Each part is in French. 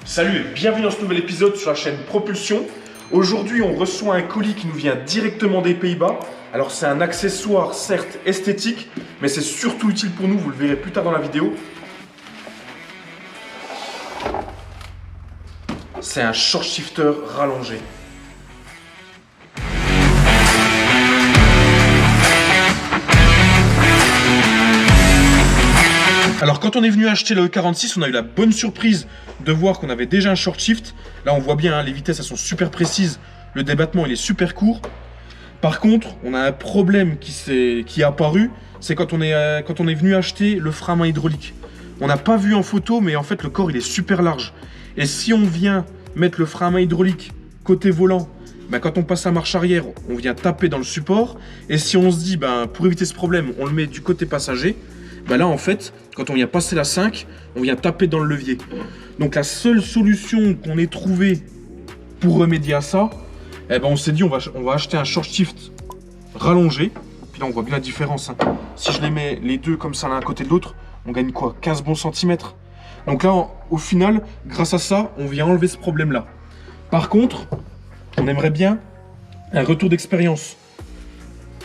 Salut et bienvenue dans ce nouvel épisode sur la chaîne Propulsion. Aujourd'hui, on reçoit un colis qui nous vient directement des Pays-Bas. Alors c'est un accessoire certes esthétique, mais c'est surtout utile pour nous, vous le verrez plus tard dans la vidéo. C'est un short shifter rallongé. Alors quand on est venu acheter le E46, on a eu la bonne surprise de voir qu'on avait déjà un short shift. Là on voit bien, hein, les vitesses elles sont super précises, le débattement il est super court. Par contre, on a un problème qui est apparu, c'est quand on est venu acheter le frein à main hydraulique. On n'a pas vu en photo, mais en fait le corps il est super large. Et si on vient mettre le frein à main hydraulique côté volant, ben, quand on passe à marche arrière, on vient taper dans le support. Et si on se dit, ben, pour éviter ce problème, on le met du côté passager, ben là en fait, quand on vient passer la 5, on vient taper dans le levier. Donc la seule solution qu'on ait trouvée pour remédier à ça, eh ben on s'est dit on va acheter un short shift rallongé. Puis là on voit bien la différence, hein. Si je les mets les deux comme ça l'un à côté de l'autre, on gagne quoi, 15 bons centimètres. Donc là au final, grâce à ça, on vient enlever ce problème là. Par contre, on aimerait bien un retour d'expérience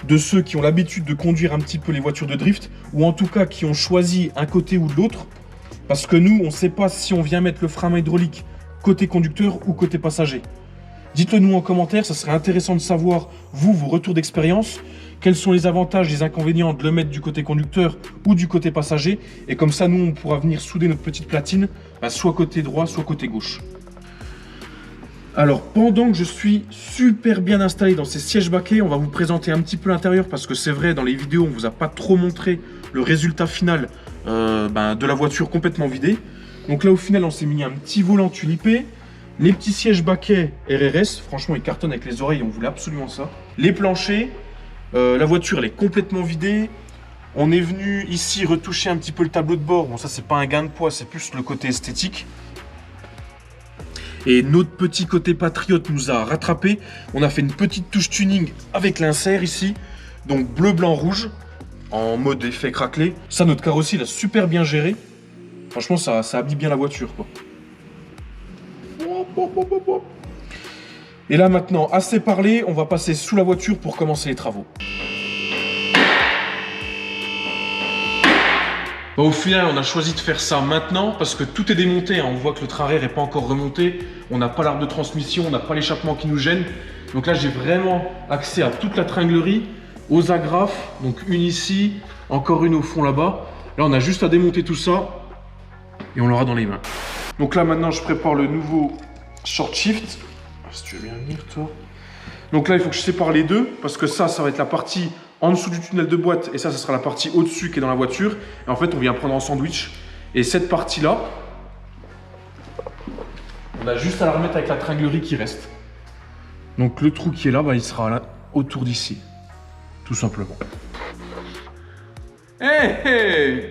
de ceux qui ont l'habitude de conduire un petit peu les voitures de drift, ou en tout cas qui ont choisi un côté ou de l'autre, parce que nous, on ne sait pas si on vient mettre le frein à main hydraulique côté conducteur ou côté passager. Dites-le nous en commentaire, ça serait intéressant de savoir, vous, vos retours d'expérience, quels sont les avantages et les inconvénients de le mettre du côté conducteur ou du côté passager, et comme ça, nous, on pourra venir souder notre petite platine, soit côté droit, soit côté gauche. Alors, pendant que je suis super bien installé dans ces sièges baquets, on va vous présenter un petit peu l'intérieur parce que c'est vrai, dans les vidéos, on ne vous a pas trop montré le résultat final de la voiture complètement vidée. Donc là, au final, on s'est mis un petit volant tulipé, les petits sièges baquets RRS, franchement, ils cartonnent avec les oreilles, on voulait absolument ça. Les planchers, la voiture, elle est complètement vidée. On est venu ici retoucher un petit peu le tableau de bord. Bon, ça, c'est pas un gain de poids, c'est plus le côté esthétique. Et notre petit côté patriote nous a rattrapé. On a fait une petite touche tuning avec l'insert ici. Donc bleu, blanc, rouge, en mode effet craquelé. Ça, notre carrosserie l'a super bien géré. Franchement, ça habille bien la voiture, quoi. Et là maintenant, assez parlé, on va passer sous la voiture pour commencer les travaux. Bon, au final, on a choisi de faire ça maintenant parce que tout est démonté, hein. On voit que le train arrière n'est pas encore remonté. On n'a pas l'arbre de transmission, on n'a pas l'échappement qui nous gêne. Donc là, j'ai vraiment accès à toute la tringlerie, aux agrafes. Donc une ici, encore une au fond là-bas. Là, on a juste à démonter tout ça et on l'aura dans les mains. Donc là, maintenant, je prépare le nouveau short shift. Si tu veux bien venir, toi. Donc là, il faut que je sépare les deux parce que ça va être la partie en dessous du tunnel de boîte et ça sera la partie au-dessus qui est dans la voiture. Et en fait, on vient prendre en sandwich. Et cette partie-là, on a juste à la remettre avec la tringlerie qui reste. Donc le trou qui est là, il sera là, autour d'ici. Tout simplement. Hey, hey!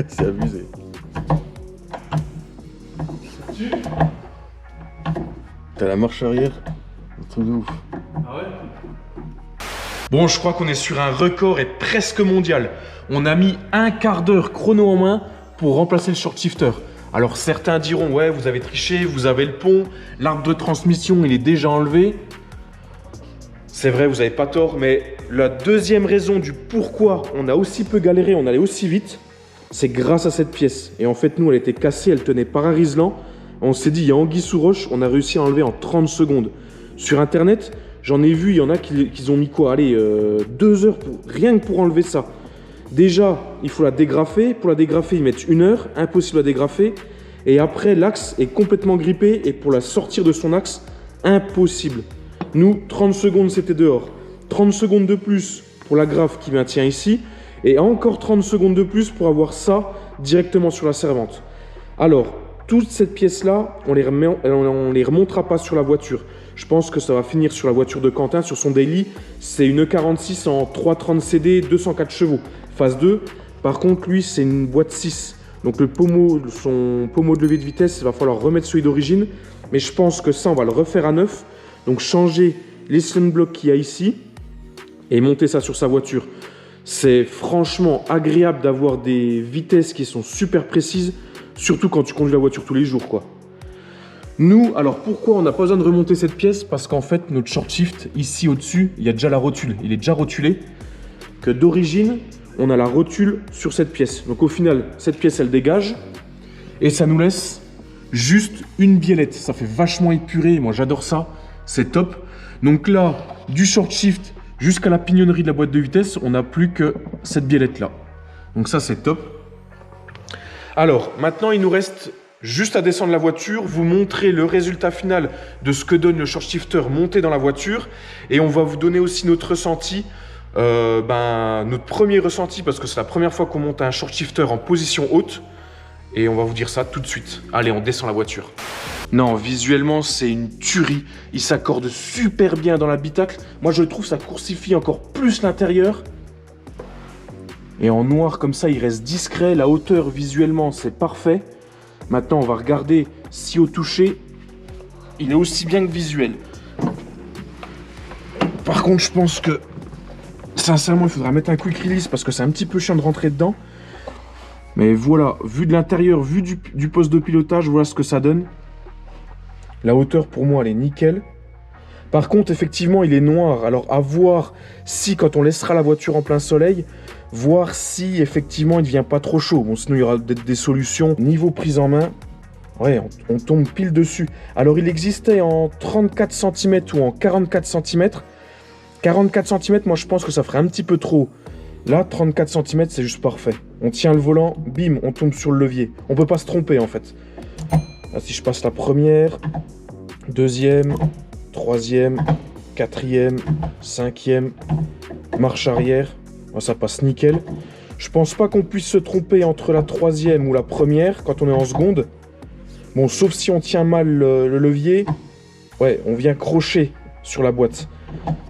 C'est abusé. T'as la marche arrière, un truc de ouf. Ah ouais? Bon, je crois qu'on est sur un record et presque mondial. On a mis un quart d'heure chrono en main pour remplacer le short shifter. Alors certains diront, ouais, vous avez triché, vous avez le pont, l'arbre de transmission, il est déjà enlevé. C'est vrai, vous n'avez pas tort, mais la deuxième raison du pourquoi on a aussi peu galéré, on allait aussi vite, c'est grâce à cette pièce. Et en fait, nous, elle était cassée, elle tenait par un riselant. On s'est dit, il y a anguille sous roche, on a réussi à enlever en 30 secondes. Sur Internet, j'en ai vu, il y en a qui ont mis quoi? Allez, 2 heures, rien que pour enlever ça. Déjà, il faut la dégrafer. Pour la dégrafer, ils mettent 1 heure, impossible à dégrafer. Et après, l'axe est complètement grippé. Et pour la sortir de son axe, impossible. Nous, 30 secondes, c'était dehors. 30 secondes de plus pour la grafe qui maintient ici. Et encore 30 secondes de plus pour avoir ça directement sur la servante. Alors, toute cette pièce-là, on les remontera pas sur la voiture. Je pense que ça va finir sur la voiture de Quentin, sur son daily. C'est une E46 en 330 CD, 204 chevaux. Phase 2. Par contre, lui, c'est une boîte 6. Donc son pommeau de levier de vitesse, il va falloir remettre celui d'origine. Mais je pense que ça, on va le refaire à neuf. Donc changer les slim blocks qu'il y a ici et monter ça sur sa voiture. C'est franchement agréable d'avoir des vitesses qui sont super précises, surtout quand tu conduis la voiture tous les jours, quoi. Nous, alors pourquoi on n'a pas besoin de remonter cette pièce? Parce qu'en fait, notre short shift, ici au-dessus, il y a déjà la rotule. Il est déjà rotulé. Que d'origine, on a la rotule sur cette pièce. Donc au final, cette pièce, elle dégage. Et ça nous laisse juste une biellette. Ça fait vachement épuré. Moi, j'adore ça. C'est top. Donc là, du short shift jusqu'à la pignonnerie de la boîte de vitesse, on n'a plus que cette biellette-là. Donc ça, c'est top. Alors, maintenant, il nous reste juste à descendre la voiture, vous montrer le résultat final de ce que donne le short shifter monté dans la voiture. Et on va vous donner aussi notre ressenti, notre premier ressenti, parce que c'est la première fois qu'on monte un short shifter en position haute. Et on va vous dire ça tout de suite. Allez, on descend la voiture. Non, visuellement, c'est une tuerie. Il s'accorde super bien dans l'habitacle. Moi, je trouve que ça coursifie encore plus l'intérieur. Et en noir, comme ça, il reste discret. La hauteur, visuellement, c'est parfait. Maintenant, on va regarder si au toucher, il est aussi bien que visuel. Par contre, je pense que, sincèrement, il faudra mettre un quick release parce que c'est un petit peu chiant de rentrer dedans. Mais voilà, vu de l'intérieur, vu du poste de pilotage, voilà ce que ça donne. La hauteur, pour moi, elle est nickel. Par contre, effectivement, il est noir. Alors, à voir si, quand on laissera la voiture en plein soleil, voir si, effectivement, il ne devient pas trop chaud. Bon, sinon, il y aura des solutions. Niveau prise en main, ouais, on tombe pile dessus. Alors, il existait en 34 cm ou en 44 cm. 44 cm, moi, je pense que ça ferait un petit peu trop. Là, 34 cm, c'est juste parfait. On tient le volant, bim, on tombe sur le levier. On peut pas se tromper, en fait. Là, si je passe la première, deuxième, troisième, quatrième, cinquième, marche arrière, ça passe nickel. Je pense pas qu'on puisse se tromper entre la troisième ou la première quand on est en seconde. Bon, sauf si on tient mal le levier, ouais, on vient crocher sur la boîte.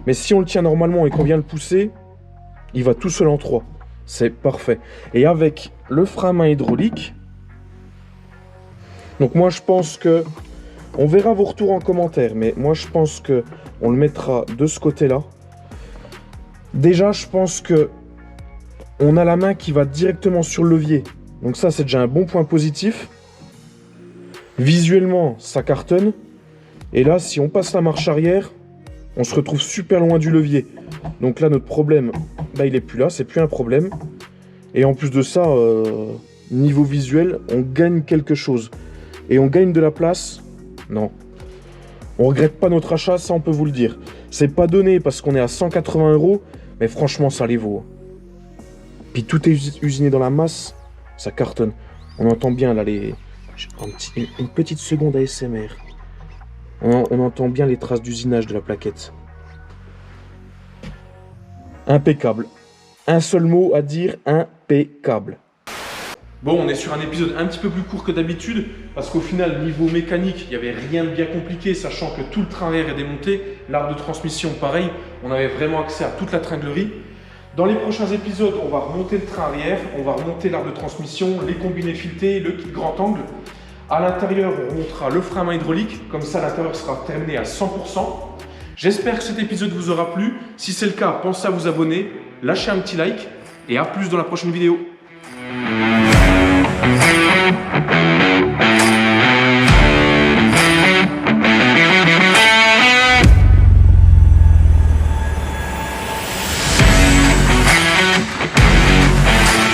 Mais si on le tient normalement et qu'on vient le pousser, il va tout seul en 3. C'est parfait. Et avec le frein à main hydraulique, donc moi je pense que, on verra vos retours en commentaire, mais moi je pense que on le mettra de ce côté-là. Déjà, je pense que on a la main qui va directement sur le levier. Donc ça, c'est déjà un bon point positif. Visuellement, ça cartonne. Et là, si on passe la marche arrière, on se retrouve super loin du levier. Donc là, notre problème, il est plus là, c'est plus un problème. Et en plus de ça, niveau visuel, on gagne quelque chose. Et on gagne de la place. Non. On regrette pas notre achat, ça on peut vous le dire. C'est pas donné parce qu'on est à 180 €, mais franchement, ça les vaut. Puis tout est usiné dans la masse, ça cartonne. On entend bien là une petite seconde ASMR. On entend bien les traces d'usinage de la plaquette. Impeccable. Un seul mot à dire, impeccable. Bon, on est sur un épisode un petit peu plus court que d'habitude, parce qu'au final, niveau mécanique, il n'y avait rien de bien compliqué, sachant que tout le train arrière est démonté, l'arbre de transmission, pareil, on avait vraiment accès à toute la tringlerie. Dans les prochains épisodes, on va remonter le train arrière, on va remonter l'arbre de transmission, les combinés filetés, le kit grand angle. À l'intérieur, on remontera le frein à main hydraulique, comme ça l'intérieur sera terminé à 100%. J'espère que cet épisode vous aura plu. Si c'est le cas, pensez à vous abonner, lâchez un petit like et à plus dans la prochaine vidéo.